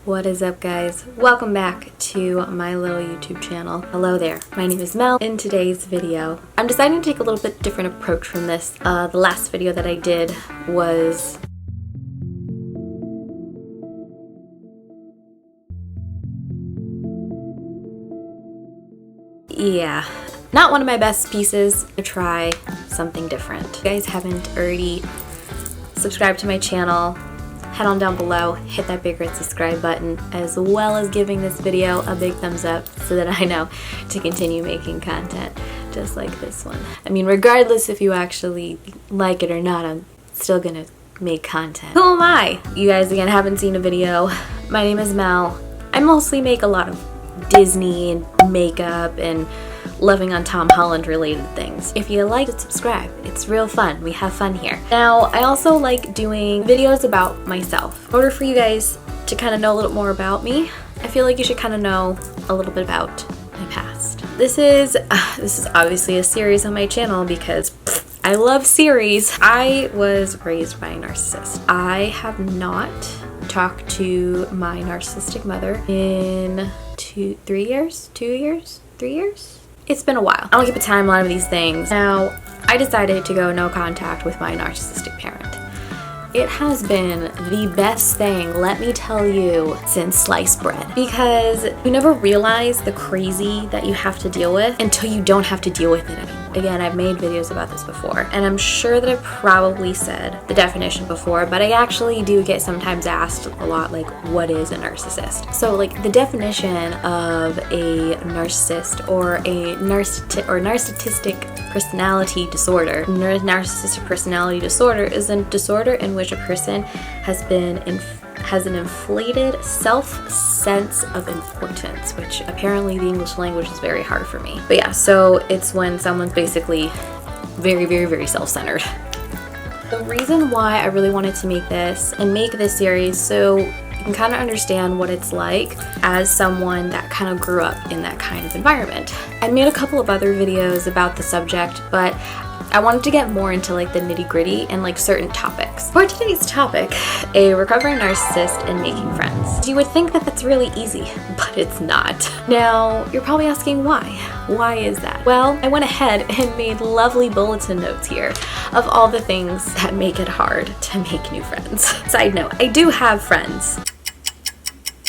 What is up, guys? Welcome back to my little YouTube channel. Hello there. My name is Mel. In today's video, I'm deciding to take a little bit different approach from this. The last video that I did was not one of my best pieces. To try something different. If you guys haven't already subscribed to my channel, head on down below, hit that big red subscribe button, as well as giving this video a big thumbs up so that I know to continue making content just like this one. I mean, regardless if you actually like it or not, I'm still gonna make content. Who am I? You guys, again, haven't seen a video. My name is Mel. I mostly make a lot of Disney and makeup and loving on Tom Holland related things. If you like it, subscribe. It's real fun. We have fun here. Now, I also like doing videos about myself. In order for you guys to kind of know a little more about me, I feel like you should kind of know a little bit about my past. This is obviously a series on my channel because I love series. I was raised by a narcissist. I have not talked to my narcissistic mother in 3 years? It's been a while. I don't keep a timeline of these things. Now, I decided to go no contact with my narcissistic parent. It has been the best thing, let me tell you, since sliced bread. Because you never realize the crazy that you have to deal with until you don't have to deal with it anymore. Again, I've made videos about this before, and I'm sure that I've probably said the definition before, but I actually do get sometimes asked a lot, like, what is a narcissist? So, like, the definition of a narcissist or a narcissistic personality disorder. Narcissistic personality disorder is a disorder in which a person has an inflated self-sense of importance, which apparently the English language is very hard for me. But yeah, so it's when someone's basically very, very, very self-centered. The reason why I really wanted to make this series so you can kind of understand what it's like as someone that kind of grew up in that kind of environment. I made a couple of other videos about the subject, but I wanted to get more into like the nitty-gritty and like certain topics. For today's topic, a recovering narcissist and making friends. You would think that that's really easy, but it's not. Now, you're probably asking why. Why is that? Well, I went ahead and made lovely bulletin notes here of all the things that make it hard to make new friends. Side note, I do have friends.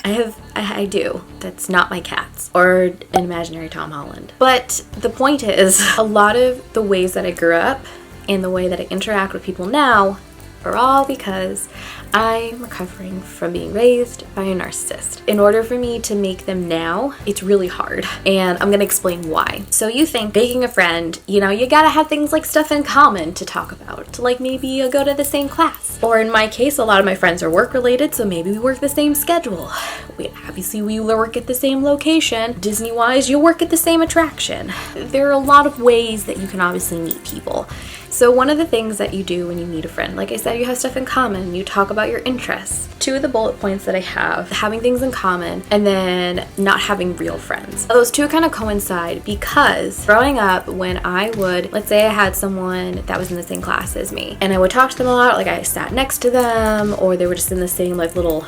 I do. That's not my cats or an imaginary Tom Holland. But the point is, a lot of the ways that I grew up and the way that I interact with people now are all because I'm recovering from being raised by a narcissist. In order for me to make them now, it's really hard. And I'm gonna explain why. So you think making a friend, you gotta have things like stuff in common to talk about. Like maybe you go to the same class. Or in my case, a lot of my friends are work related, so maybe we work the same schedule. We work at the same location. Disney-wise, you work at the same attraction. There are a lot of ways that you can obviously meet people. So one of the things that you do when you meet a friend, like I said, you have stuff in common, you talk about your interests. Two of the bullet points that I have, having things in common and then not having real friends. Those two kind of coincide because growing up, when let's say I had someone that was in the same class as me and I would talk to them a lot, like I sat next to them or they were just in the same like little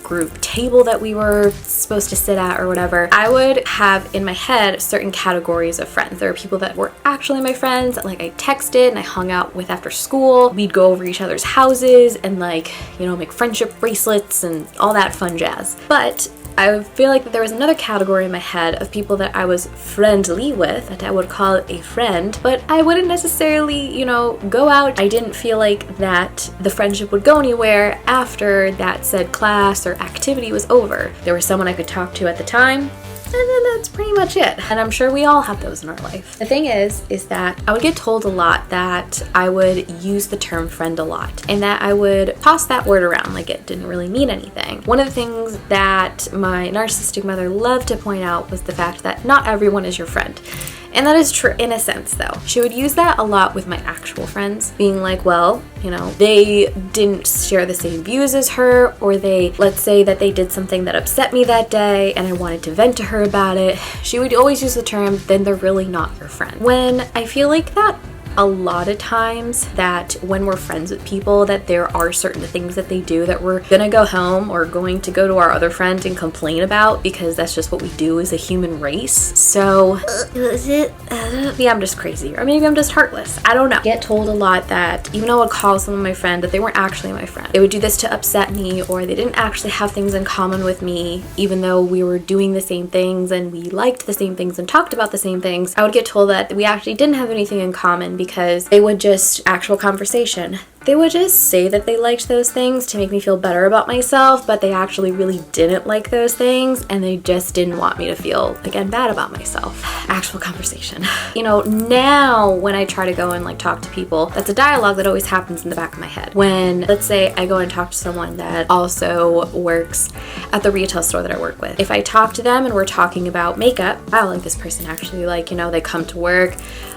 group table that we were supposed to sit at or whatever, I would have in my head certain categories of friends. There are people that were actually my friends, like I texted and I hung out with after school. We'd go over each other's houses and like, make friendship bracelets and all that fun jazz. But I feel like that there was another category in my head of people that I was friendly with, that I would call a friend, but I wouldn't necessarily, go out. I didn't feel like that the friendship would go anywhere after that said class or activity was over. There was someone I could talk to at the time, and then that's pretty much it. And I'm sure we all have those in our life. The thing is that I would get told a lot that I would use the term friend a lot and that I would toss that word around like it didn't really mean anything. One of the things that my narcissistic mother loved to point out was the fact that not everyone is your friend. And that is true in a sense though. She would use that a lot with my actual friends, being like, well, they didn't share the same views as her, or let's say that they did something that upset me that day and I wanted to vent to her about it. She would always use the term, then they're really not your friend. When I feel like that a lot of times that when we're friends with people that there are certain things that they do that we're gonna go home or going to go to our other friend and complain about, because that's just what we do as a human race. So maybe I'm just crazy, or maybe I'm just heartless. I don't know. I get told a lot that even though I would call someone my friend, that they weren't actually my friend. They would do this to upset me, or they didn't actually have things in common with me, even though we were doing the same things and we liked the same things and talked about the same things. I would get told that we actually didn't have anything in common, because they would just, actual conversation, they would just say that they liked those things to make me feel better about myself, but they actually really didn't like those things, and they just didn't want me to feel, again, bad about myself. Actual conversation. You know, now when I try to go and like talk to people, that's a dialogue that always happens in the back of my head. When, let's say, I go and talk to someone that also works at the retail store that I work with. If I talk to them and we're talking about makeup, wow, like this person actually, like, you know, they come to work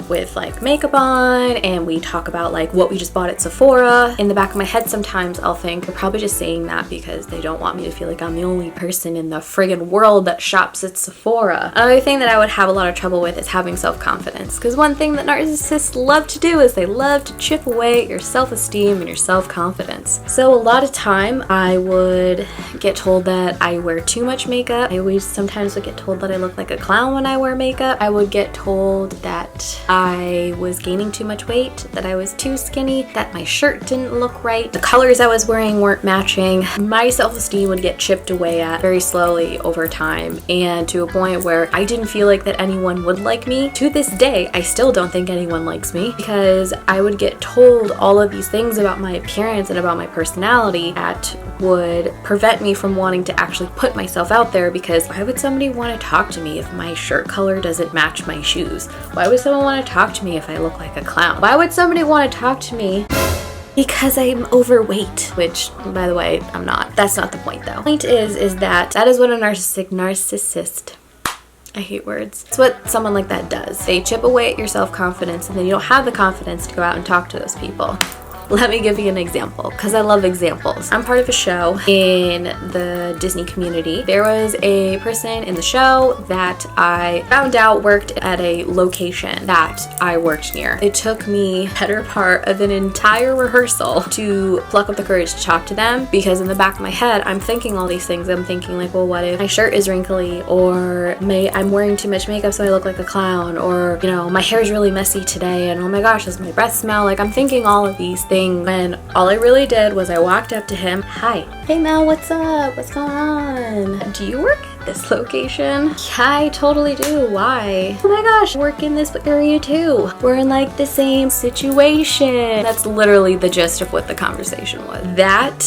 with like makeup on, and we talk about like what we just bought at Sephora. In the back of my head, sometimes I'll think they're probably just saying that because they don't want me to feel like I'm the only person in the friggin' world that shops at Sephora. Another thing that I would have a lot of trouble with is having self-confidence, because one thing that narcissists love to do is they love to chip away at your self-esteem and your self-confidence. So a lot of time I would get told that I wear too much makeup. I always sometimes would get told that I look like a clown when I wear makeup. I would get told that I was gaining too much weight, that I was too skinny, that my shirt didn't look right, the colors I was wearing weren't matching. My self-esteem would get chipped away at very slowly over time, and to a point where I didn't feel like that anyone would like me. To this day, I still don't think anyone likes me, because I would get told all of these things about my appearance and about my personality that would prevent me from wanting to actually put myself out there, because why would somebody want to talk to me if my shirt color doesn't match my shoes? Why would someone want to talk to me if I look like a clown? Why would somebody want to talk to me because I'm overweight? Which, by the way, I'm not. That's not the point though. The point is that is what a narcissist, I hate words. It's what someone like that does. They chip away at your self-confidence, and then you don't have the confidence to go out and talk to those people. Let me give you an example, because I love examples. I'm part of a show in the Disney community. There was a person in the show that I found out worked at a location that I worked near. It took me better part of an entire rehearsal to pluck up the courage to talk to them, because in the back of my head, I'm thinking all these things. I'm thinking like, well, what if my shirt is wrinkly, or I'm wearing too much makeup so I look like a clown, or, you know, my hair is really messy today, and oh my gosh, does my breath smell? Like, I'm thinking all of these things, when all I really did was I walked up to him. Hi. Hey Mel, what's up? What's going on? Do you work at this location? Yeah, I totally do. Why? Oh my gosh, I work in this area too. We're in like the same situation. That's literally the gist of what the conversation was. That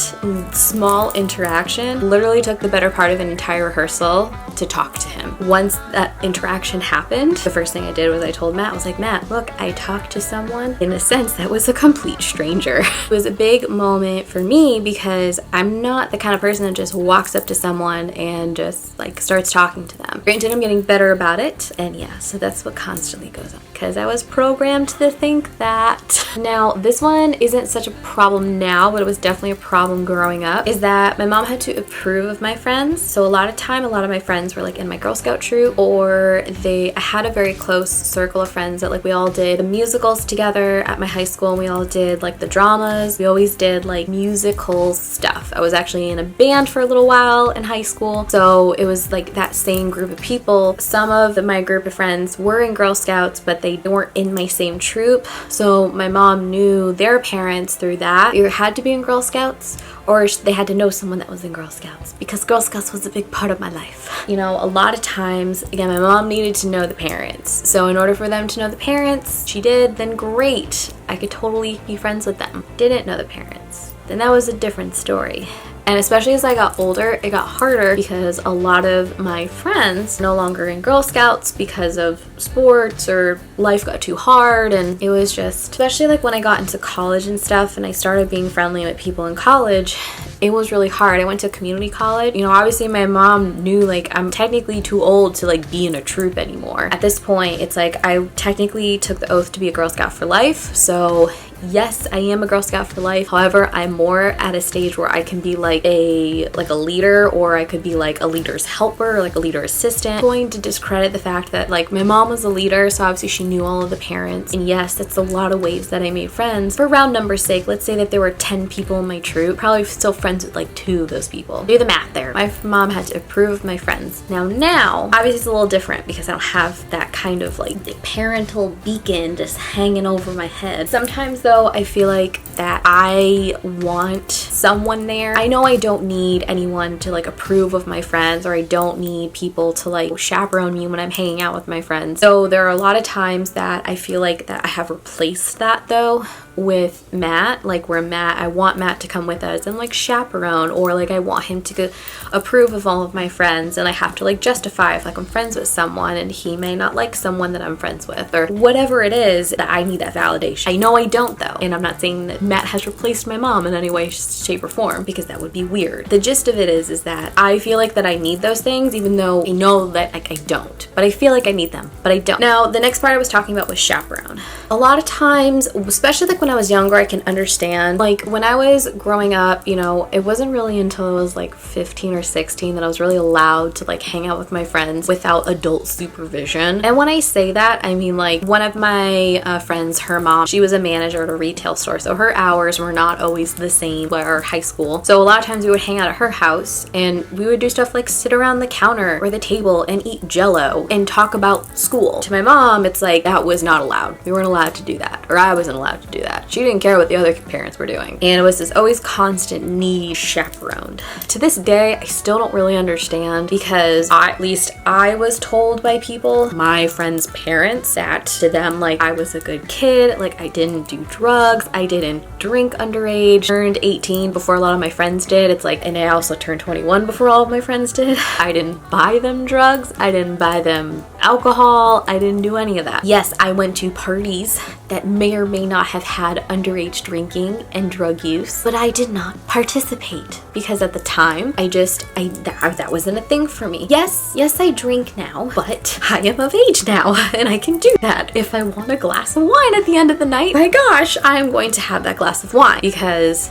small interaction literally took the better part of an entire rehearsal to talk to him. Once that interaction happened, the first thing I did was I told Matt, I was like, Matt, look, I talked to someone in a sense that was a complete stranger. It was a big moment for me, because I'm not the kind of person that just walks up to someone and just like starts talking to them. Granted, I'm getting better about it, and yeah, so that's what constantly goes on, because I was programmed to think that. Now, this one isn't such a problem now, but it was definitely a problem growing up, is that my mom had to approve of my friends. So a lot of my friends were like in my Girl Scout troop, or I had a very close circle of friends that like we all did the musicals together at my high school, and we all did like the dramas. We always did like musical stuff. I was actually in a band for a little while in high school, so it was like that same group of people. Some of my group of friends were in Girl Scouts, but they weren't in my same troop, so my mom knew their parents through that. You had to be in Girl Scouts, or they had to know someone that was in Girl Scouts, because Girl Scouts was a big part of my life. You know, a lot of times, again, my mom needed to know the parents. So in order for them to know the parents, she did, then great. I could totally be friends with them. Didn't know the parents, then that was a different story. And especially as I got older, it got harder, because a lot of my friends no longer in Girl Scouts because of sports, or life got too hard. And it was just, especially like when I got into college and stuff and I started being friendly with people in college, it was really hard. I went to community college. You know, obviously my mom knew like I'm technically too old to like be in a troop anymore. At this point, it's like I technically took the oath to be a Girl Scout for life. So Yes, I am a Girl Scout for life. However, I'm more at a stage where I can be like a leader, or I could be like a leader's helper, or like a leader assistant. I'm going to discredit the fact that like my mom was a leader, so obviously she knew all of the parents. And yes, that's a lot of ways that I made friends. For round number's sake, let's say that there were 10 people in my troop, probably still friends with like 2 of those people. Do the math there. My mom had to approve of my friends. Now, obviously it's a little different because I don't have that kind of like the parental beacon just hanging over my head. Sometimes though, I feel like that I want someone there. I know I don't need anyone to like approve of my friends, or I don't need people to like chaperone me when I'm hanging out with my friends. So there are a lot of times that I feel like that I have replaced that though with Matt, like where I want Matt to come with us and like chaperone, or like I want him to approve of all of my friends, and I have to like justify if like I'm friends with someone and he may not like someone that I'm friends with, or whatever it is, that I need that validation. I know I don't though, and I'm not saying that Matt has replaced my mom in any way, shape, or form, because that would be weird. The gist of it is that I feel like that I need those things, even though I know that like I don't, but I feel like I need them, but I don't. Now, the next part I was talking about was chaperone. A lot of times, especially like when I was younger, I can understand. Like when I was growing up, you know, it wasn't really until I was like 15 or 16 that I was really allowed to like hang out with my friends without adult supervision. And when I say that, I mean like one of my friends, her mom, she was a manager at a retail store, so her hours were not always the same at our high school. So a lot of times we would hang out at her house and we would do stuff like sit around the counter or the table and eat Jello and talk about school. To my mom, it's like that was not allowed. We weren't allowed to do that, or I wasn't allowed to do that. She didn't care what the other parents were doing. And it was this always constant need chaperoned. To this day, I still don't really understand, because at least I was told by people, my friends' parents, that to them, like I was a good kid, like I didn't do drugs, I didn't drink underage, turned 18 before a lot of my friends did. It's like, and I also turned 21 before all of my friends did. I didn't buy them drugs, I didn't buy them alcohol, I didn't do any of that. Yes, I went to parties that may or may not have had underage drinking and drug use, but I did not participate because at the time that wasn't a thing for me. Yes, I drink now, but I am of age now and I can do that. If I want a glass of wine at the end of the night, my gosh, I'm going to have that glass of wine, because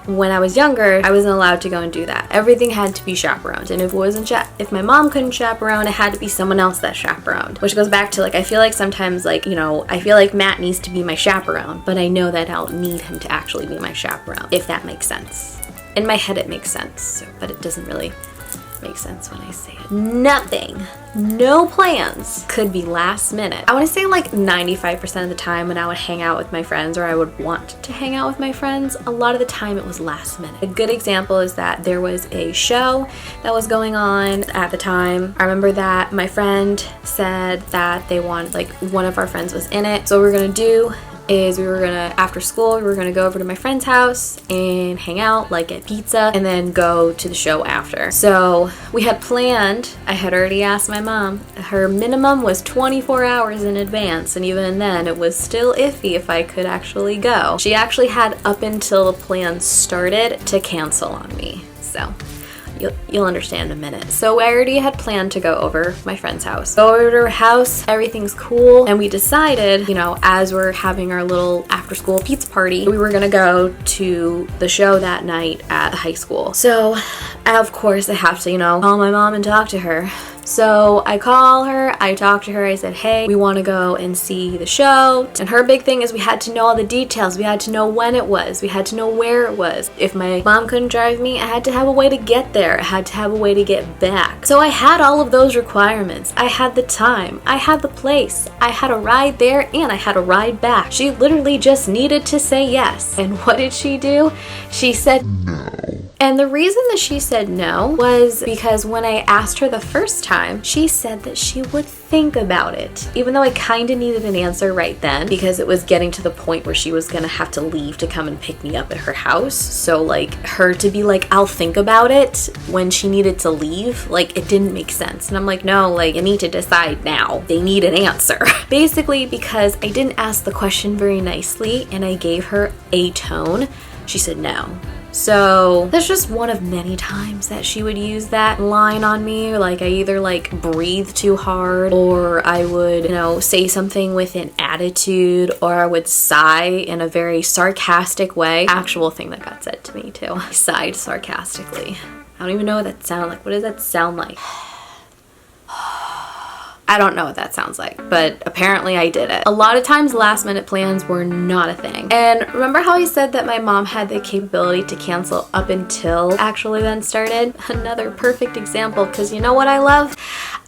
when I was younger, I wasn't allowed to go and do that. Everything had to be chaperoned, and if my mom couldn't chaperone, it had to be someone else that chaperoned. Which goes back to like, I feel like sometimes like, you know, I feel like Matt needs to be my chaperone, but I know that I don't need him to actually be my chaperone, if that makes sense. In my head it makes sense, but it doesn't really make sense when I say it. Nothing, no plans could be last minute. I want to say like 95% of the time when I would hang out with my friends, or I would want to hang out with my friends, a lot of the time it was last minute. A good example is that there was a show that was going on at the time. I remember that my friend said that they wanted, like one of our friends was in it. So what we were gonna do is after school, we were gonna go over to my friend's house and hang out, like get pizza, and then go to the show after. So we had planned, I had already asked my mom, her minimum was 24 hours in advance, and even then it was still iffy if I could actually go. She actually had up until the plan started to cancel on me, so you'll understand in a minute. So I already had planned to go over my friend's house. Go over to her house, everything's cool, and we decided, you know, as we're having our little after school pizza party, we were gonna go to the show that night at the high school. So of course I have to, you know, call my mom and talk to her. So I call her, I talk to her, I said, hey, we want to go and see the show. And her big thing is we had to know all the details. We had to know when it was. We had to know where it was. If my mom couldn't drive me, I had to have a way to get there. I had to have a way to get back. So I had all of those requirements. I had the time. I had the place. I had a ride there and I had a ride back. She literally just needed to say yes. And what did she do? She said no. And the reason that she said no was because when I asked her the first time, she said that she would think about it. Even though I kind of needed an answer right then, because it was getting to the point where she was gonna have to leave to come and pick me up at her house. So like her to be like, I'll think about it when she needed to leave, like it didn't make sense. And I'm like, no, like you need to decide now. They need an answer. Basically because I didn't ask the question very nicely and I gave her a tone, she said no. So that's just one of many times that she would use that line on me. Like I either like breathe too hard, or I would, you know, say something with an attitude, or I would sigh in a very sarcastic way. Actual thing that got said to me too. I sighed sarcastically. I don't even know what that sounded like. What does that sound like? I don't know what that sounds like, but apparently I did it. A lot of times last minute plans were not a thing. And remember how I said that my mom had the capability to cancel up until actual events started? Another perfect example, because you know what I love?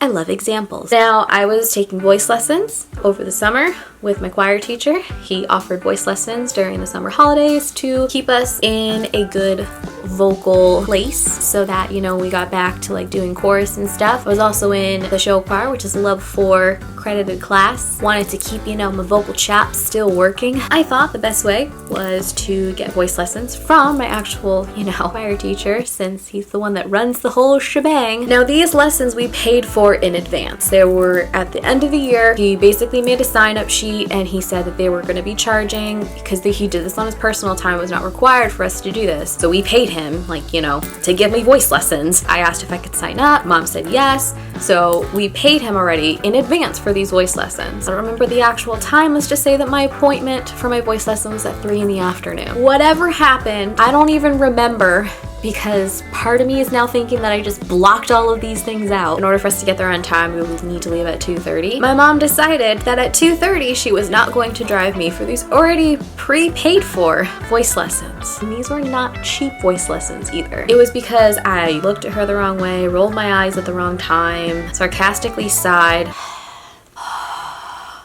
I love examples. Now, I was taking voice lessons over the summer with my choir teacher. He offered voice lessons during the summer holidays to keep us in a good vocal place so that, you know, we got back to like doing chorus and stuff. I was also in the show choir, which is a level 4 accredited class. Wanted to keep, you know, my vocal chops still working. I thought the best way was to get voice lessons from my actual, you know, choir teacher, since he's the one that runs the whole shebang. Now, these lessons we paid for in advance. They were at the end of the year. He basically made a sign-up sheet and he said that they were going to be charging, because he did this on his personal time. It was not required for us to do this. So we paid him, like, you know, to give me voice lessons. I asked if I could sign up. Mom said yes. So we paid him already in advance for these voice lessons. I don't remember the actual time. Let's just say that my appointment for my voice lesson was at 3 in the afternoon. Whatever happened, I don't even remember, because part of me is now thinking that I just blocked all of these things out. In order for us to get there on time, we would need to leave at 2:30. My mom decided that at 2:30 she was not going to drive me for these already pre-paid for voice lessons. And these were not cheap voice lessons either. It was because I looked at her the wrong way, rolled my eyes at the wrong time, sarcastically sighed.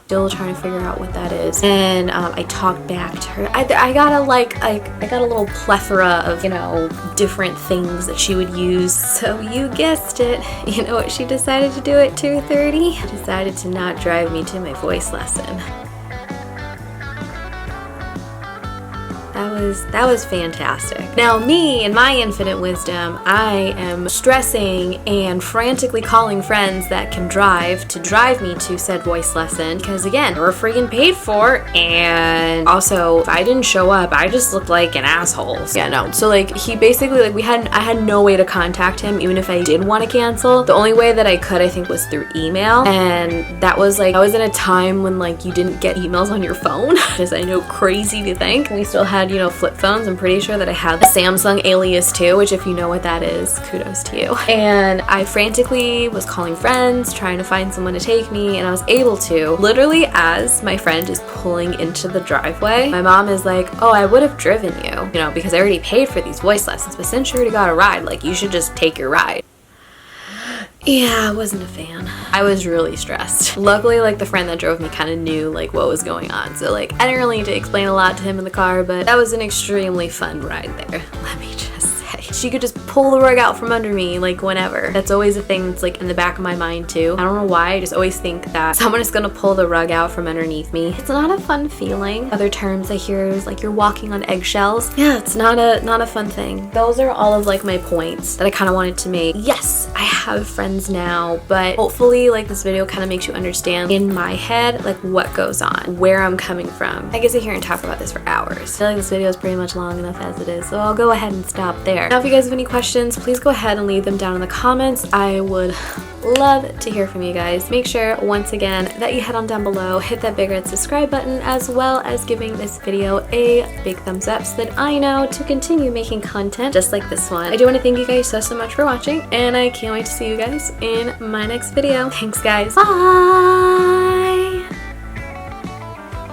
Still trying to figure out what that is. And I talked back to her. I got a little plethora of, you know, different things that she would use. So you guessed it. You know what she decided to do at 2:30? She decided to not drive me to my voice lesson. That was fantastic. Now, me, in my infinite wisdom, I am stressing and frantically calling friends that can drive to drive me to said voice lesson, because again, we're freaking paid for, and also if I didn't show up, I just looked like an asshole. Yeah, no. So like he basically, like I had no way to contact him, even if I did want to cancel. The only way that I could, I think, was through email, and that was like, I was in a time when like you didn't get emails on your phone, which I know, crazy to think. We still had, you know, flip phones. I'm pretty sure that I had the Samsung Alias too, which if you know what that is, kudos to you. And I frantically was calling friends, trying to find someone to take me, and I was able to. Literally, as my friend is pulling into the driveway, my mom is like, oh, I would have driven you know, because I already paid for these voice lessons, but since you already got a ride, like, you should just take your ride. Yeah, I wasn't a fan. I was really stressed. Luckily, like, the friend that drove me kind of knew like what was going on, so like I didn't really need to explain a lot to him in the car, but that was an extremely fun ride there, let me just say. She could just pull the rug out from under me like whenever. That's always a thing that's like in the back of my mind too. I don't know why, I just always think that someone is gonna pull the rug out from underneath me. It's not a fun feeling. Other terms I hear is like you're walking on eggshells. Yeah, it's not a fun thing. Those are all of like my points that I kind of wanted to make. Yes, I have friends now, but hopefully like this video kind of makes you understand in my head like what goes on, where I'm coming from. I guess I sit here and talk about this for hours. I feel like this video is pretty much long enough as it is, so I'll go ahead and stop there. Now, if you guys have any questions, please go ahead and leave them down in the comments. I would love to hear from you guys. Make sure, once again, that you head on down below, hit that big red subscribe button, as well as giving this video a big thumbs up so that I know to continue making content just like this one. I do want to thank you guys so much for watching, and I can't wait to see you guys in my next video. Thanks, guys. Bye!